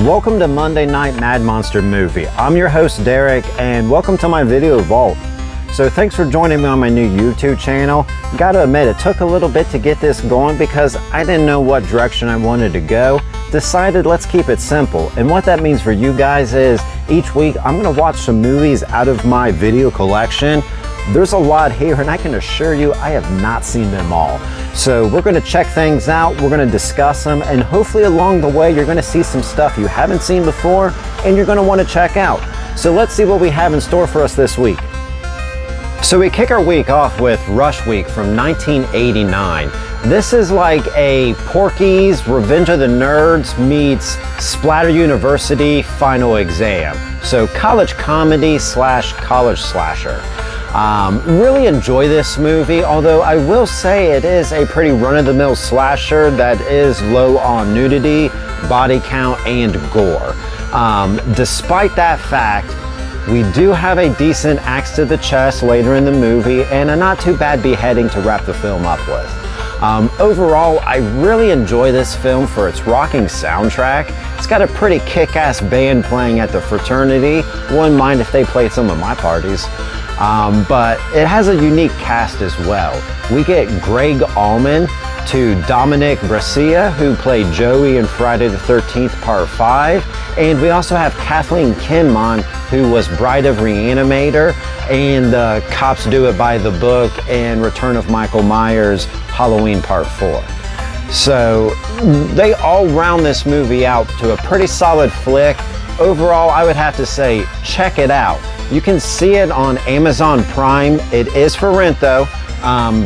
Welcome to Monday Night Mad Monster Movie. I'm your host Derek, and welcome to my video vault. So thanks for joining me on my new YouTube channel. Gotta admit, it took a little bit to get this going because I didn't know what direction I wanted to go. Decided let's keep it simple, and what that means for you guys is each week I'm gonna watch some movies out of my video collection. There's a lot here, and I can assure you I have not seen them all. So we're gonna check things out, we're gonna discuss them, and hopefully along the way you're gonna see some stuff you haven't seen before and you're gonna wanna check out. So let's see what we have in store for us this week. So we kick our week off with Rush Week from 1989. This is like a Porky's Revenge of the Nerds meets Splatter University Final Exam. So college comedy slash college slasher. Really enjoy this movie, although I will say it is a pretty run-of-the-mill slasher that is low on nudity, body count, and gore. Despite that fact, we do have a decent axe to the chest later in the movie and a not too bad beheading to wrap the film up with. Overall, I really enjoy this film for its rocking soundtrack. It's got a pretty kick-ass band playing at the fraternity. Wouldn't mind if they played some of my parties. But it has a unique cast as well. We get Greg Allman to Dominic Brescia, who played Joey in Friday the 13th Part 5. And we also have Kathleen Kinmon, who was Bride of Reanimator and the Cops Do It by the Book and Return of Michael Myers Halloween Part 4. So they all round this movie out to a pretty solid flick. Overall, I would have to say, check it out. You can see it on Amazon Prime. It is for rent though,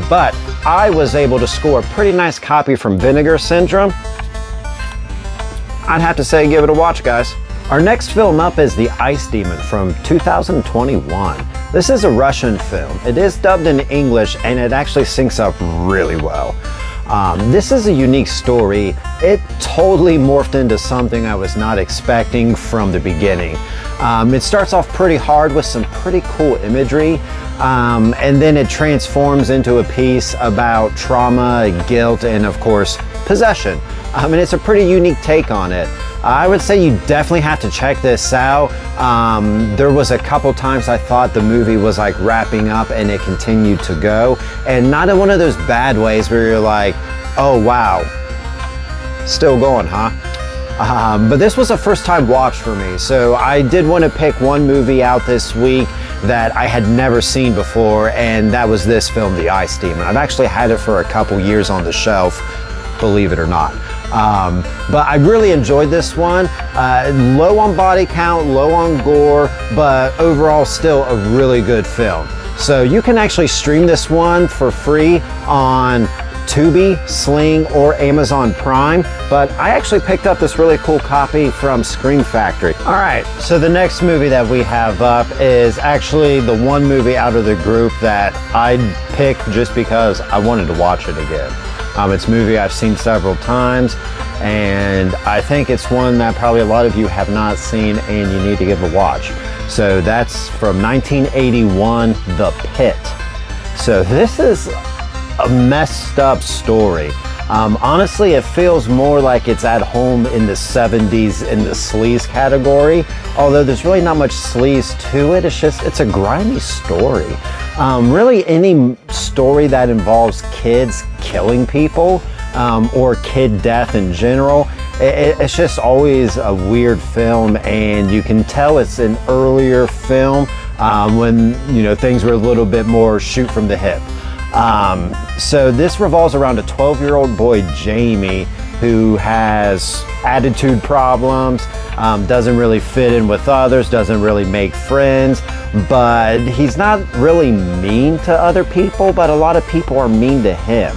but I was able to score a pretty nice copy from Vinegar Syndrome. I'd have to say give it a watch, guys. Our next film up is The Ice Demon from 2021. This is a Russian film. It is dubbed in English and it actually syncs up really well. This is a unique story. It totally morphed into something I was not expecting from the beginning. It starts off pretty hard with some pretty cool imagery, and then it transforms into a piece about trauma, guilt, and of course, possession. And it's a pretty unique take on it. I would say you definitely have to check this out. There was a couple times I thought the movie was like wrapping up and it continued to go, and not in one of those bad ways where you're like, oh wow, still going, huh? But this was a first time watch for me, so I did want to pick one movie out this week that I had never seen before, and that was this film, The Ice Demon. I've actually had it for a couple years on the shelf, believe it or not. But I really enjoyed this one. Low on body count, low on gore, but overall still a really good film. So you can actually stream this one for free on Tubi, Sling, or Amazon Prime, but I actually picked up this really cool copy from Scream Factory. All right, so the next movie that we have up is actually the one movie out of the group that I picked just because I wanted to watch it again. It's a movie I've seen several times, and I think it's one that probably a lot of you have not seen and you need to give a watch. So that's from 1981, The Pit. So this is a messed up story. Honestly, it feels more like it's at home in the 70s in the sleaze category, although there's really not much sleaze to it. It's a grimy story. Really any story that involves kids killing people or kid death in general, it's just always a weird film, and you can tell it's an earlier film when things were a little bit more shoot from the hip. So this revolves around a 12-year-old boy, Jamie, who has attitude problems, doesn't really fit in with others, doesn't really make friends, but he's not really mean to other people, but a lot of people are mean to him.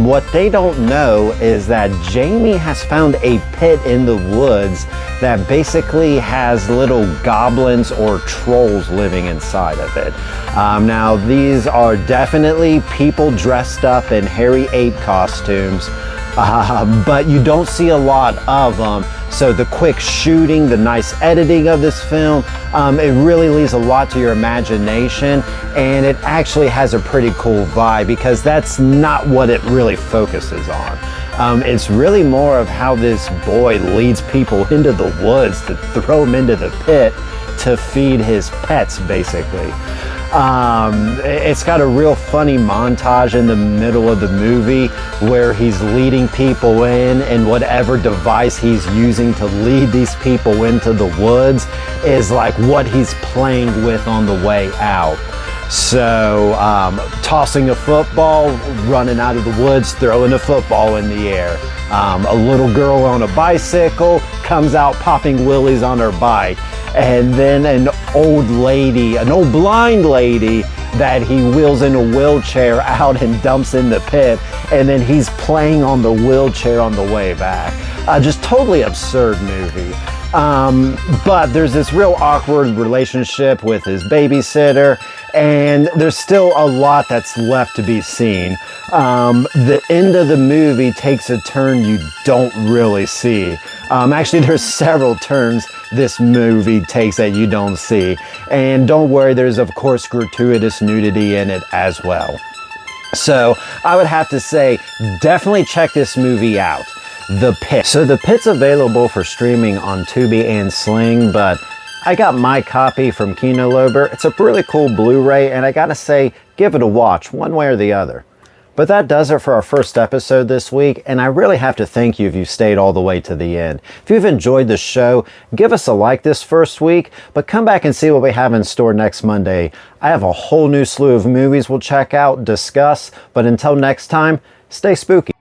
What they don't know is that Jamie has found a pit in the woods that basically has little goblins or trolls living inside of it. Now, these are definitely people dressed up in hairy ape costumes. but you don't see a lot of them. So the quick shooting, the nice editing of this film, it really leaves a lot to your imagination, and it actually has a pretty cool vibe because that's not what it really focuses on. It's really more of how this boy leads people into the woods to throw them into the pit to feed his pets, basically. It's got a real funny montage in the middle of the movie where he's leading people in, and whatever device he's using to lead these people into the woods is like what he's playing with on the way out. So tossing a football, running out of the woods, throwing a football in the air. A little girl on a bicycle comes out popping wheelies on her bike. And then an old blind lady that he wheels in a wheelchair out and dumps in the pit, and then he's playing on the wheelchair on the way back. Just totally absurd movie. But there's this real awkward relationship with his babysitter, and there's still a lot that's left to be seen. The end of the movie takes a turn you don't really see. Actually, there's several turns this movie takes that you don't see. And don't worry, there's of course gratuitous nudity in it as well. So I would have to say, definitely check this movie out. The Pit. So The Pit's available for streaming on Tubi and Sling, but I got my copy from Kino Lorber. It's a really cool Blu-ray, and I gotta say, give it a watch, one way or the other. But that does it for our first episode this week, and I really have to thank you if you stayed all the way to the end. If you've enjoyed the show, give us a like this first week, but come back and see what we have in store next Monday. I have a whole new slew of movies we'll check out, discuss, but until next time, stay spooky.